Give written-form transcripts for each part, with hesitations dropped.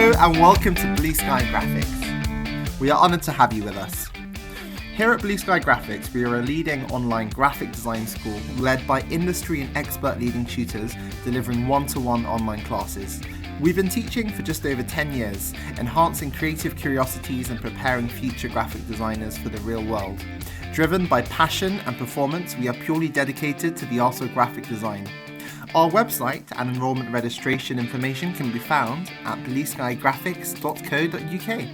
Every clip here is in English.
Hello and welcome to Blue Sky Graphics. We are honoured to have you with us. Here at Blue Sky Graphics, we are a leading online graphic design school led by industry and expert leading tutors delivering one-to-one online classes. We've been teaching for just over 10 years, enhancing creative curiosities and preparing future graphic designers for the real world. Driven by passion and performance, we are purely dedicated to the art of graphic design. Our website and enrolment registration information can be found at blueskygraphics.co.uk.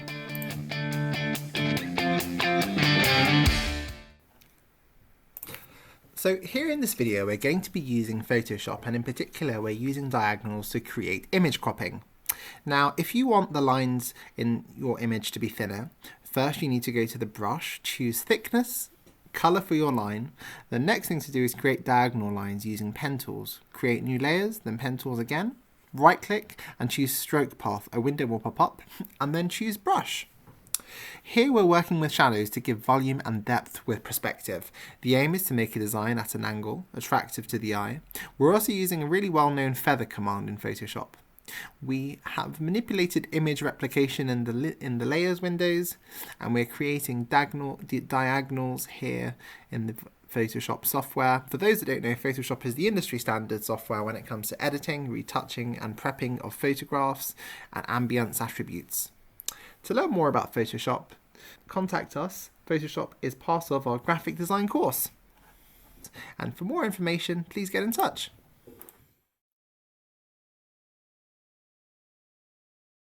So here in this video we're going to be using Photoshop, and in particular we're using diagonals to create image cropping. Now if you want the lines in your image to be thinner, first you need to go to the brush, choose thickness, colour for your line. The next thing to do is create diagonal lines using pen tools. Create new layers, then pen tools again, right click and choose stroke path. A window will pop up and then choose brush. Here we're working with shadows to give volume and depth with perspective. The aim is to make a design at an angle, attractive to the eye. We're also using a really well-known feather command in Photoshop. We have manipulated image replication in the layers windows, and we're creating diagonals here in the Photoshop software. For those that don't know, Photoshop is the industry standard software when it comes to editing, retouching and prepping of photographs and ambience attributes. To learn more about Photoshop, contact us. Photoshop is part of our graphic design course. And for more information, please get in touch.